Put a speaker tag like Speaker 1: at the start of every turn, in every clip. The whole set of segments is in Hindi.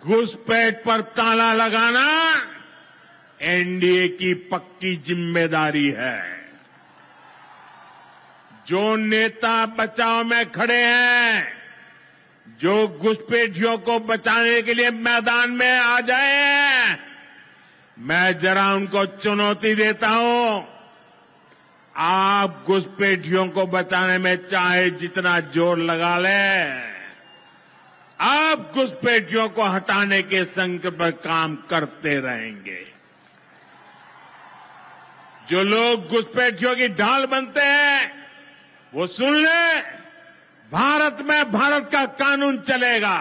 Speaker 1: घुसपैठ पर ताला लगाना एनडीए की पक्की जिम्मेदारी है। जो नेता बचाव में खड़े हैं, जो घुसपैठियों को बचाने के लिए मैदान में आ जाए, मैं जरा उनको चुनौती देता हूं। आप घुसपैठियों को बचाने में चाहे जितना जोर लगा लें, आप घुसपैठियों को हटाने के संकल्प पर काम करते रहेंगे। जो लोग घुसपैठियों की ढाल बनते हैं, वो सुन ले, भारत में भारत का कानून चलेगा,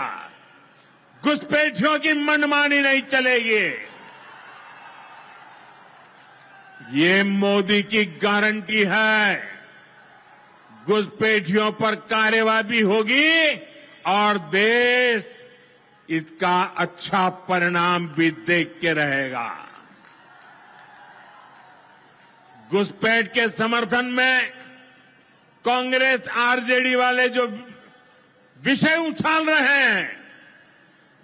Speaker 1: घुसपैठियों की मनमानी नहीं चलेगी। ये मोदी की गारंटी है। घुसपैठियों पर कार्रवाई भी होगी और देश इसका अच्छा परिणाम भी देख के रहेगा। घुसपैठ के समर्थन में कांग्रेस आरजेडी वाले जो विषय उछाल रहे हैं,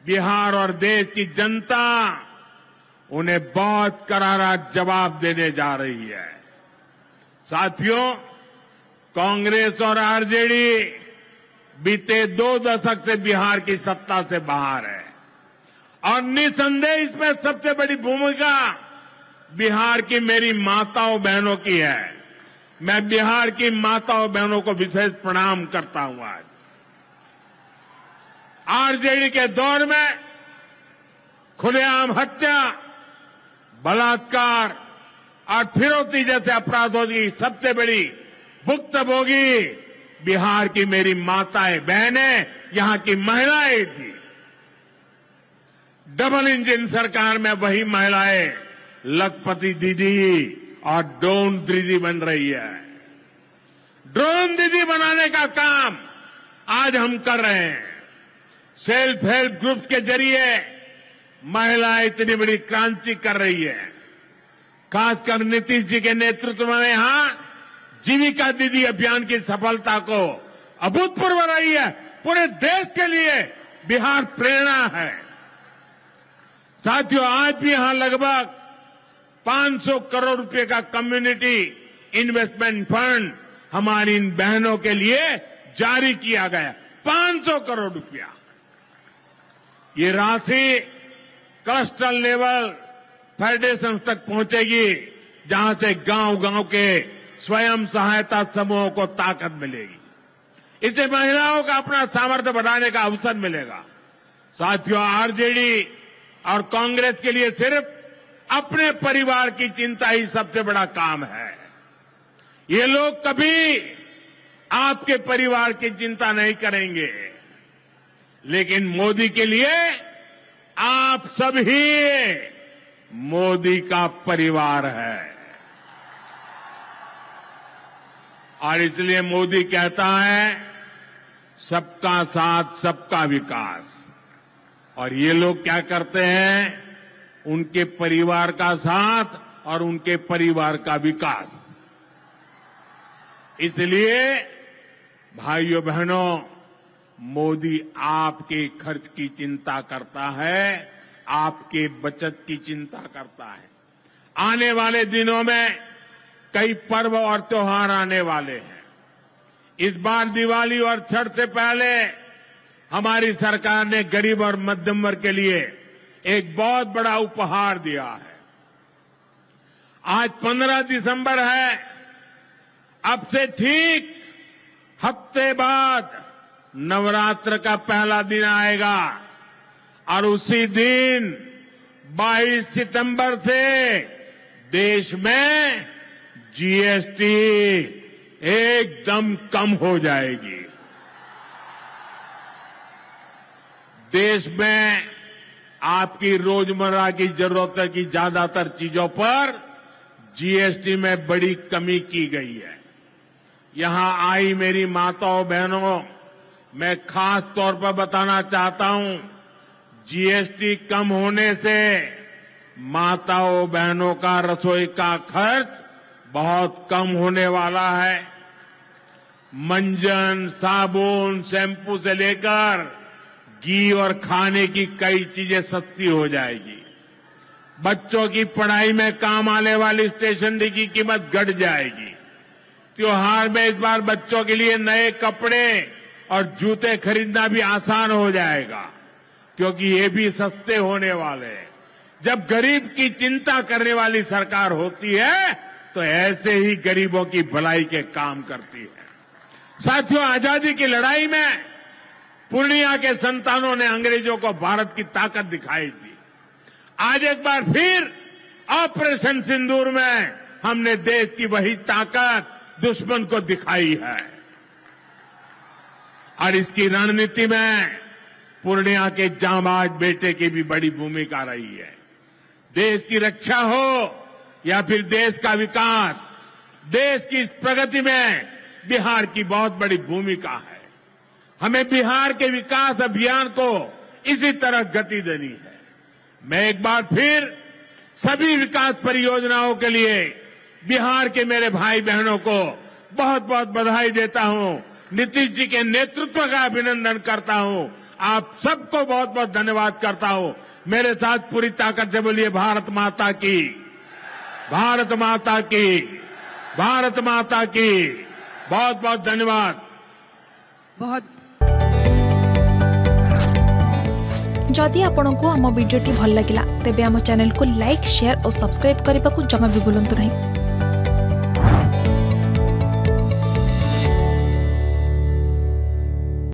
Speaker 1: बिहार और देश की जनता उन्हें बहुत करारा जवाब देने जा रही है। साथियों, कांग्रेस और आरजेडी बीते 2 दशक से बिहार की सत्ता से बाहर है और निसंदेह इसमें सबसे बड़ी भूमिका बिहार की मेरी माताओं बहनों की है। मैं बिहार की माताओं बहनों को विशेष प्रणाम करता हूं। आज आरजेडी के दौर में खुलेआम हत्या, बलात्कार और फिरौती जैसे अपराधों की सबसे बड़ी भुक्तभोगी बिहार की मेरी माताएं बहनें, यहां की महिलाएं थी। डबल इंजन सरकार में वही महिलाएं लखपति दीदी और ड्रोन दीदी बन रही है। ड्रोन दीदी बनाने का काम आज हम कर रहे हैं। सेल्फ हेल्प ग्रुप के जरिए महिलाएं इतनी बड़ी क्रांति कर रही है। खासकर नीतीश जी के नेतृत्व में यहां जीविका दीदी अभियान की सफलता को अभूतपूर्व रही है। पूरे देश के लिए बिहार प्रेरणा है। साथियों, आज भी यहां लगभग 500 करोड़ रुपए का कम्युनिटी इन्वेस्टमेंट फंड हमारी इन बहनों के लिए जारी किया गया। 500 करोड़ रुपया। ये राशि क्लस्टर लेवल फेडरेशन तक पहुंचेगी, जहां से गांव-गांव के स्वयं सहायता समूहों को ताकत मिलेगी। इससे महिलाओं का अपना सामर्थ्य बढ़ाने का अवसर मिलेगा। साथियों, आरजेडी और कांग्रेस के लिए सिर्फ अपने परिवार की चिंता ही सबसे बड़ा काम है। ये लोग कभी आपके परिवार की चिंता नहीं करेंगे, लेकिन मोदी के लिए आप सभी मोदी का परिवार है। और इसलिए मोदी कहता है, सबका साथ सबका विकास। और ये लोग क्या करते हैं? उनके परिवार का साथ और उनके परिवार का विकास। इसलिए भाइयों बहनों, मोदी आपके खर्च की चिंता करता है, आपके बचत की चिंता करता है। आने वाले दिनों में कई पर्व और त्योहार आने वाले हैं। इस बार दिवाली और छठ से पहले हमारी सरकार ने गरीब और मध्यम वर्ग के लिए एक बहुत बड़ा उपहार दिया है। आज 15 दिसंबर है। अब से ठीक हफ्ते बाद नवरात्र का पहला दिन आएगा और उसी दिन 22 सितंबर से देश में जीएसटी एकदम कम हो जाएगी। देश में आपकी रोजमर्रा की जरूरतों की ज्यादातर चीजों पर जीएसटी में बड़ी कमी की गई है। यहां आई मेरी माताओं बहनों, मैं खास तौर पर बताना चाहता हूं, जीएसटी कम होने से माताओं बहनों का रसोई का खर्च बहुत कम होने वाला है। मंजन, साबुन, शैंपू से लेकर घी और खाने की कई चीजें सस्ती हो जाएगी। बच्चों की पढ़ाई में काम आने वाली स्टेशनरी की कीमत घट जाएगी। त्योहार में इस बार बच्चों के लिए नए कपड़े और जूते खरीदना भी आसान हो जाएगा, क्योंकि ये भी सस्ते होने वाले हैं। जब गरीब की चिंता करने वाली सरकार होती है तो ऐसे ही गरीबों की भलाई के काम करती है। साथियों, आजादी की लड़ाई में पूर्णिया के संतानों ने अंग्रेजों को भारत की ताकत दिखाई थी। आज एक बार फिर ऑपरेशन सिंदूर में हमने देश की वही ताकत दुश्मन को दिखाई है, और इसकी रणनीति में पूर्णिया के जांबाज बेटे की भी बड़ी भूमिका रही है। देश की रक्षा हो या फिर देश का विकास, देश की इस प्रगति में बिहार की बहुत बड़ी भूमिका है। हमें बिहार के विकास अभियान को इसी तरह गति देनी है। मैं एक बार फिर सभी विकास परियोजनाओं के लिए बिहार के मेरे भाई बहनों को बहुत बहुत बधाई देता हूं। नीतीश जी के नेतृत्व का अभिनंदन करता हूं। आप सबको बहुत बहुत धन्यवाद करता हूं। मेरे साथ पूरी ताकत से बोलिए भारत माता की, भारत माता की, भारत माता की। बहुत बहुत धन्यवाद।
Speaker 2: बहुत
Speaker 3: जदि आपंक आम भिडी भल लगा तेब आम चैनल को लाइक, शेयर और सब्सक्राइब करने को जमा भी भूलु नहीं।